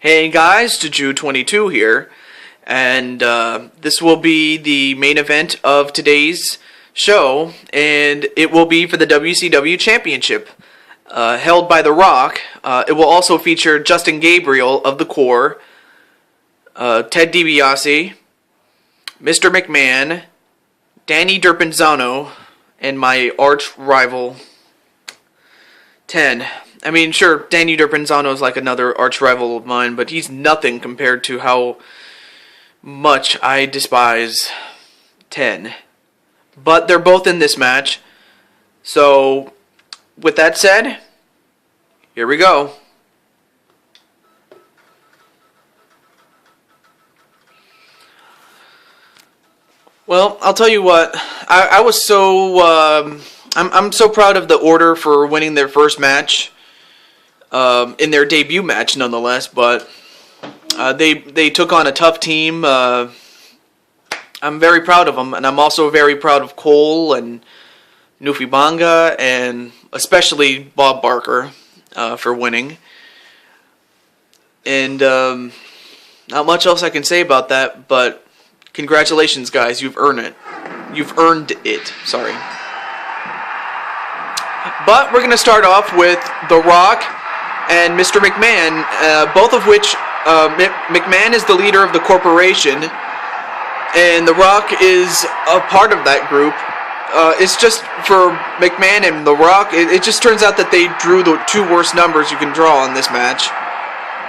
Hey guys, Juju22 here, and this will be the main event of today's show, and it will be for the WCW Championship, held by The Rock. It will also feature Justin Gabriel of the Core, Ted DiBiase, Mr. McMahon, Dani Derpinsano, and my arch rival, 10. I mean, sure, Dani Derpinsano is like another arch rival of mine, but he's nothing compared to how much I despise 10. But they're both in this match. So, with that said, here we go. Well, I'll tell you what, I was so, I'm so proud of the Order for winning their first match. In their debut match, nonetheless, but they took on a tough team. I'm very proud of them, and I'm also very proud of Cole and Nufibanga, and especially Bob Barker for winning. And not much else I can say about that, but congratulations, guys. You've earned it. You've earned it. Sorry. But we're going to start off with The Rock and Mr. McMahon, both of which, McMahon is the leader of the corporation, and The Rock is a part of that group. It's just, for McMahon and The Rock, it just turns out that they drew the two worst numbers you can draw in this match.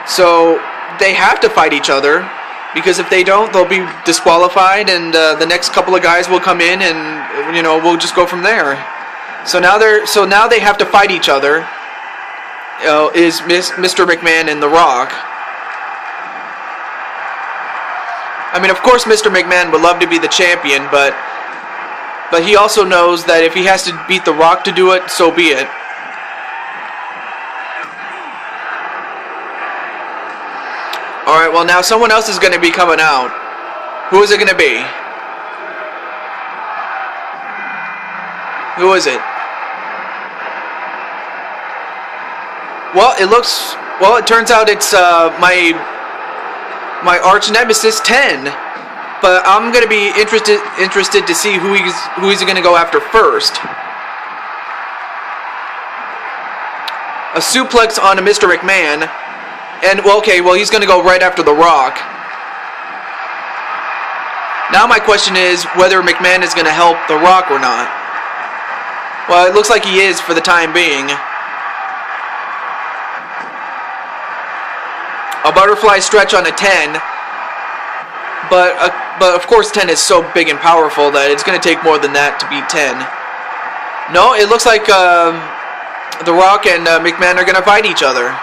So, they have to fight each other, because if they don't, they'll be disqualified, and the next couple of guys will come in, and, you know, we'll just go from there. So now they have to fight each other. Is Mr. McMahon and The Rock. I mean, of course, Mr. McMahon would love to be the champion, but he also knows that if he has to beat The Rock to do it, so be it. Alright, well now someone else is going to be coming out. Who is it going to be? Who is it? Well, it turns out it's my arch nemesis 10, but I'm gonna be interested to see who he's gonna go after first. A suplex on a Mr. McMahon, and well, he's gonna go right after The Rock. Now my question is whether McMahon is gonna help The Rock or not. Well, it looks like he is for the time being. A butterfly stretch on a 10, but of course 10 is so big and powerful that it's going to take more than that to beat 10. No, it looks like The Rock and McMahon are going to fight each other.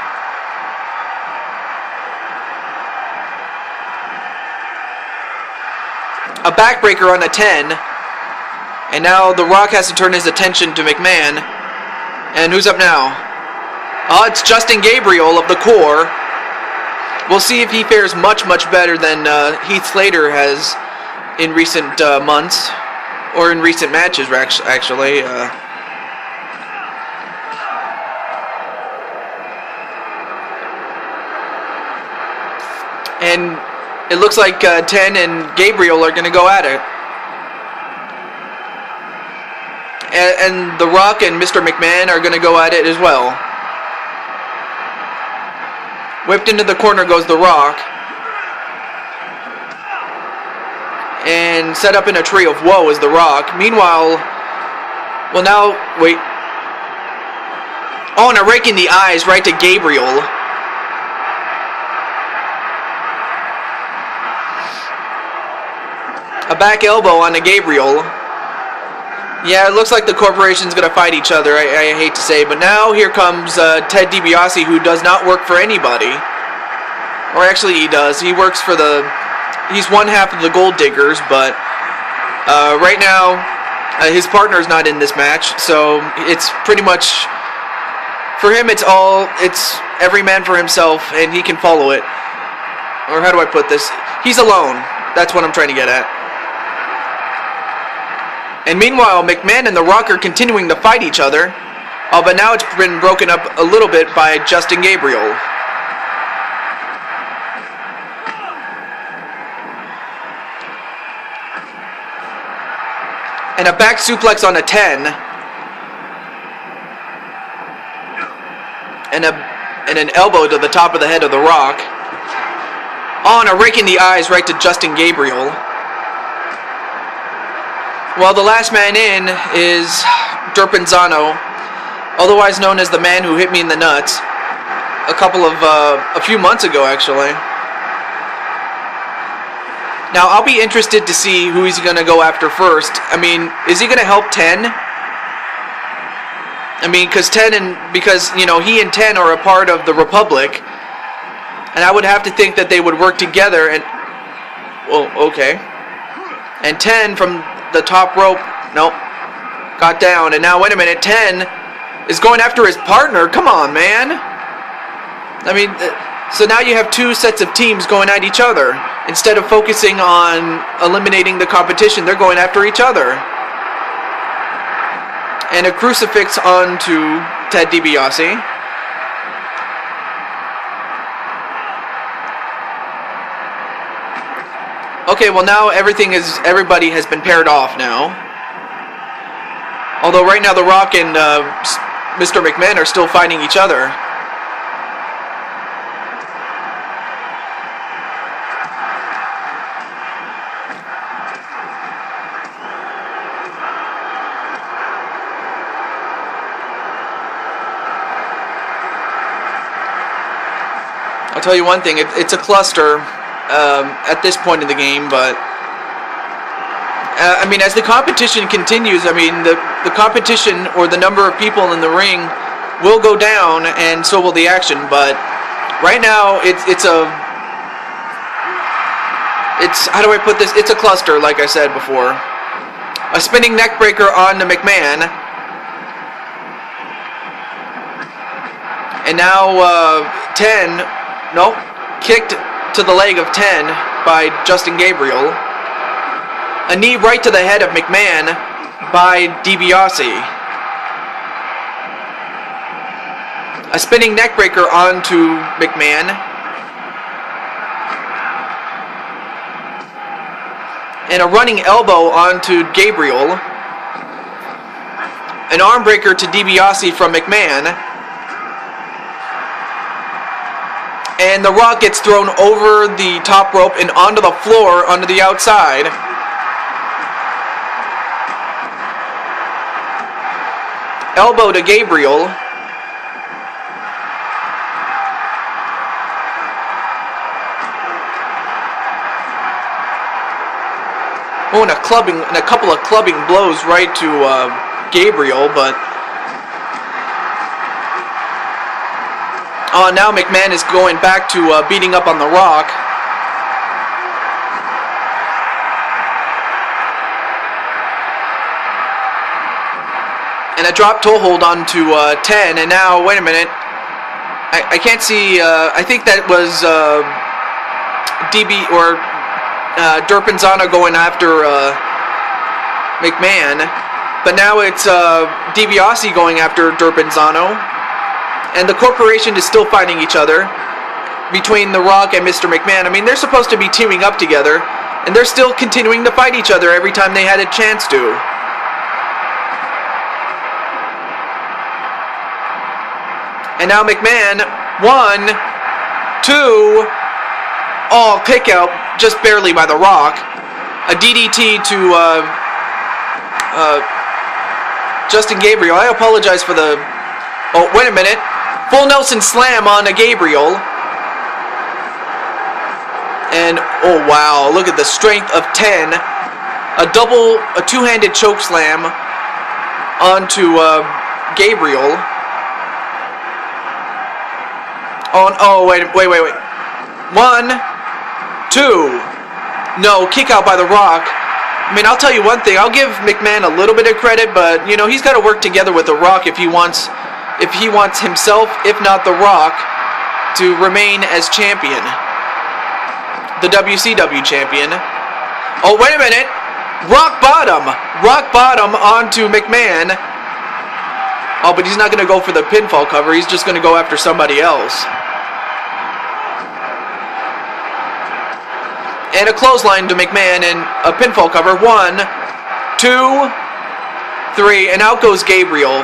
A backbreaker on a 10, and now The Rock has to turn his attention to McMahon. And who's up now? Oh, it's Justin Gabriel of the Core. We'll see if he fares much better than Heath Slater has in recent months, or in recent matches, actually. And it looks like 10 and Gabriel are going to go at it. And The Rock and Mr. McMahon are going to go at it as well. Whipped into the corner goes The Rock. And set up in a tree of woe is The Rock. Meanwhile, well now, wait. Oh, and a rake in the eyes right to Gabriel. A back elbow on a Gabriel. Yeah, it looks like the corporation's going to fight each other, I hate to say. But now here comes Ted DiBiase, who does not work for anybody. Or actually he does. He works for he's one half of the Gold Diggers, but right now his partner's not in this match. So it's pretty much, for him it's every man for himself, and he can follow it. Or how do I put this? He's alone. That's what I'm trying to get at. And meanwhile, McMahon and The Rock are continuing to fight each other. But now it's been broken up a little bit by Justin Gabriel. And a back suplex on a 10. And an elbow to the top of the head of The Rock. Oh, and a rake in the eyes right to Justin Gabriel. Well, the last man in is Derpinsano, otherwise known as the man who hit me in the nuts. A few months ago, actually. Now, I'll be interested to see who he's going to go after first. I mean, is he going to help 10? I mean, because you know, he and 10 are a part of the Republic. And I would have to think that they would work together and... Well, okay. And 10 from the top rope, nope, got down. And now, wait a minute, 10 is going after his partner. Come on, man. I mean, so now you have two sets of teams going at each other. Instead of focusing on eliminating the competition, they're going after each other. And a crucifix onto Ted DiBiase. Okay, well now everybody has been paired off now. Although right now The Rock and Mr. McMahon are still fighting each other. I'll tell you one thing, it's a cluster at this point in the game, but I mean, as the competition continues, I mean, the competition or the number of people in the ring will go down, and so will the action, but right now, it's how do I put this? It's a cluster, like I said before. A spinning neck breaker on the McMahon. And now 10, nope, kicked to the leg of 10 by Justin Gabriel. A knee right to the head of McMahon by DiBiase. A spinning neckbreaker onto McMahon. And a running elbow onto Gabriel. An arm breaker to DiBiase from McMahon. And The Rock gets thrown over the top rope and onto the floor onto the outside. Elbow to Gabriel. Oh, and a couple of clubbing blows right to Gabriel, but oh, now McMahon is going back to beating up on The Rock. And a drop toe hold onto 10, and now, wait a minute. I can't see, I think that was Derpinsano going after McMahon. But now it's DiBiase going after Derpinsano. And the corporation is still fighting each other between The Rock and Mr. McMahon. I mean, they're supposed to be teaming up together, and they're still continuing to fight each other every time they had a chance to. And now McMahon, 1, 2, oh, kick out, just barely by The Rock. A DDT to Justin Gabriel. I apologize for the... Oh, wait a minute. Full Nelson slam on a Gabriel. And, oh wow, look at the strength of 10. A two-handed choke slam onto Gabriel. Oh, wait. 1, 2. No, kick out by The Rock. I mean, I'll tell you one thing. I'll give McMahon a little bit of credit, but, you know, he's got to work together with The Rock if he wants himself, if not The Rock, to remain as champion. The WCW champion. Oh, wait a minute. Rock bottom onto McMahon. Oh, but he's not going to go for the pinfall cover. He's just going to go after somebody else. And a clothesline to McMahon and a pinfall cover. 1, 2, 3, and out goes Gabriel.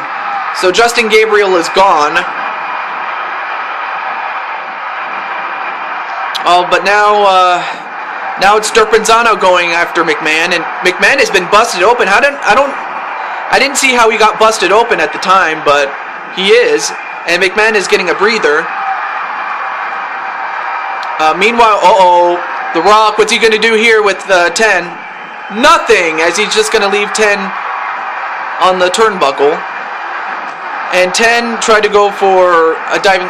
So Justin Gabriel is gone. Oh, but now it's Derpinsano going after McMahon, and McMahon has been busted open. I didn't see how he got busted open at the time, but he is, and McMahon is getting a breather. Meanwhile, The Rock, what's he going to do here with 10? Nothing, as he's just going to leave 10 on the turnbuckle. And 10 tried to go for a diving...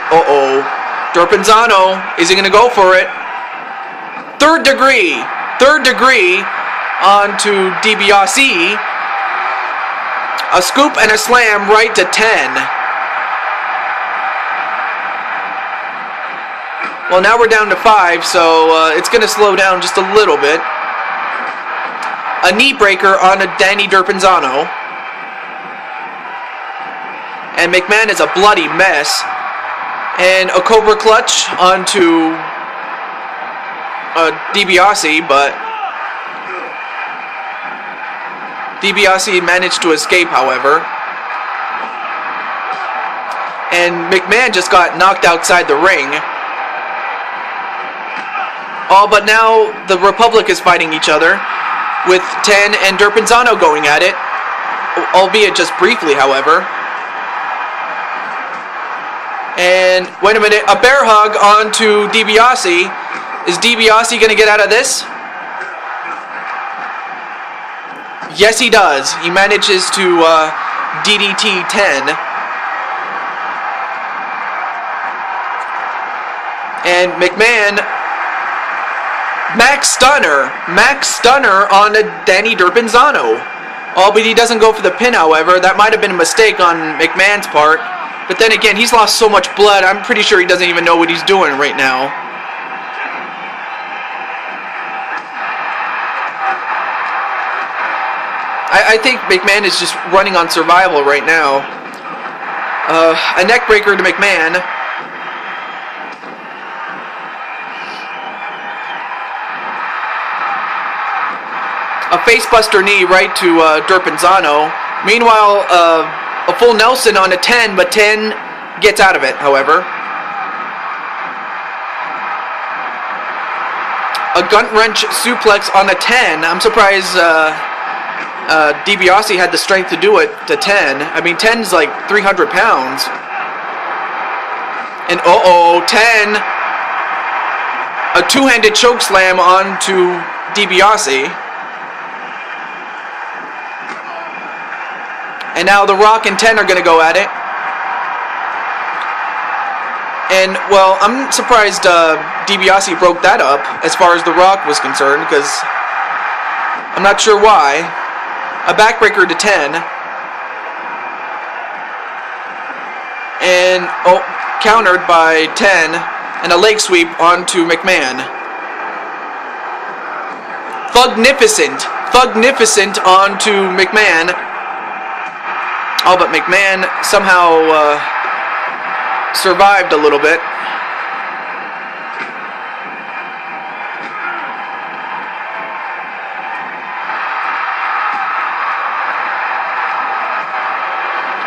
Derpinsano, is he going to go for it? Third degree onto DiBiase. A scoop and a slam right to 10. Well, now we're down to 5, so it's going to slow down just a little bit. A knee breaker on a Dani Derpinsano. And McMahon is a bloody mess. And a Cobra Clutch onto DiBiase, but DiBiase managed to escape, however. And McMahon just got knocked outside the ring. Oh, but now the Republic is fighting each other, with 10 and Derpinsano going at it, albeit just briefly, however. And, wait a minute, a bear hug onto DiBiase. Is DiBiase going to get out of this? Yes, he does. He manages to DDT 10. And McMahon, Max Stunner on a Dani Derpinsano. Oh, but he doesn't go for the pin, however. That might have been a mistake on McMahon's part. But then again, he's lost so much blood, I'm pretty sure he doesn't even know what he's doing right now. I think McMahon is just running on survival right now. A neck breaker to McMahon. A facebuster knee right to Derpinsano. Meanwhile, a full Nelson on a 10, but 10 gets out of it, however. A Gun Wrench suplex on a 10. I'm surprised DiBiase had the strength to do it to 10. I mean, 10's like 300 pounds. And 10. A two-handed choke slam onto DiBiase. And now The Rock and 10 are going to go at it. And, well, I'm surprised DiBiase broke that up as far as The Rock was concerned, because I'm not sure why. A backbreaker to 10. And, countered by 10. And a leg sweep onto McMahon. Thugnificent onto McMahon. Oh, but McMahon somehow survived a little bit.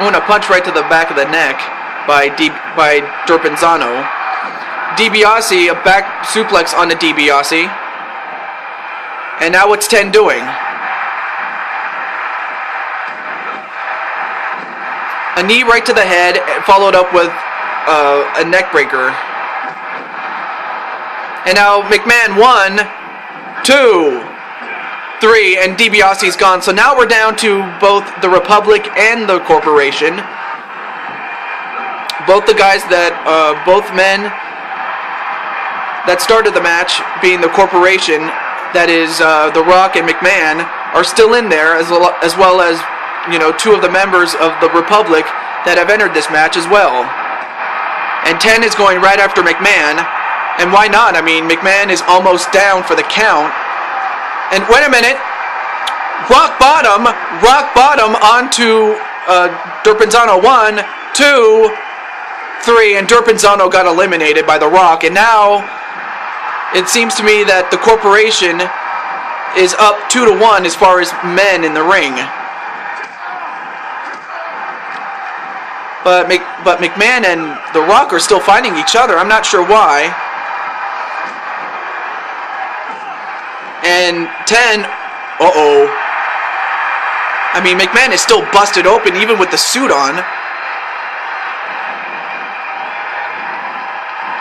And a punch right to the back of the neck by Derpinsano. DiBiase, a back suplex on the DiBiase. And now what's 10 doing? A knee right to the head, followed up with a neck breaker. And now McMahon 1, 2, 3, and DiBiase's gone. So now we're down to both the Republic and the Corporation. Both the guys that, both men that started the match, being the Corporation, that is The Rock and McMahon, are still in there, as well as, you know, 2 of the members of the Republic that have entered this match as well. And 10 is going right after McMahon. And why not? I mean, McMahon is almost down for the count. And wait a minute. Rock bottom onto Derpinsano. 1, 2, 3. And Derpinsano got eliminated by The Rock. And now it seems to me that the Corporation is up 2-1 as far as men in the ring. But McMahon and The Rock are still fighting each other. I'm not sure why. And 10. Uh-oh. I mean, McMahon is still busted open even with the suit on.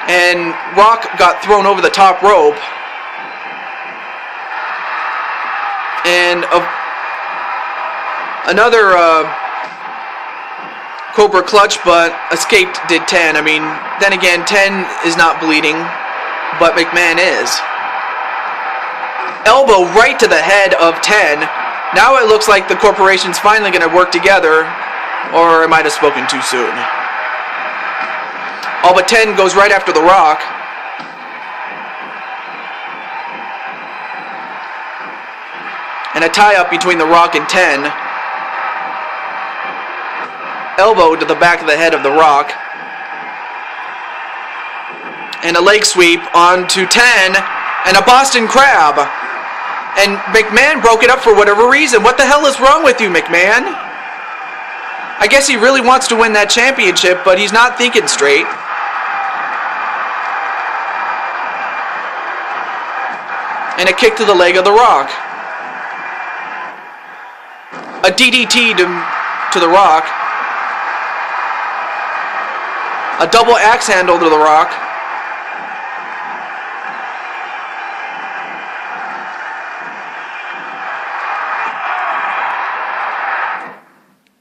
And Rock got thrown over the top rope. And another Cobra clutch, but escaped did 10. I mean, then again, 10 is not bleeding, but McMahon is. Elbow right to the head of 10. Now it looks like the corporation's finally going to work together, or I might have spoken too soon. All but 10 goes right after The Rock. And a tie-up between The Rock and 10. Elbow to the back of the head of The Rock. And a leg sweep onto 10. And a Boston Crab. And McMahon broke it up for whatever reason. What the hell is wrong with you, McMahon? I guess he really wants to win that championship, but he's not thinking straight. And a kick to the leg of The Rock. A DDT to The Rock. A double axe handle to The Rock.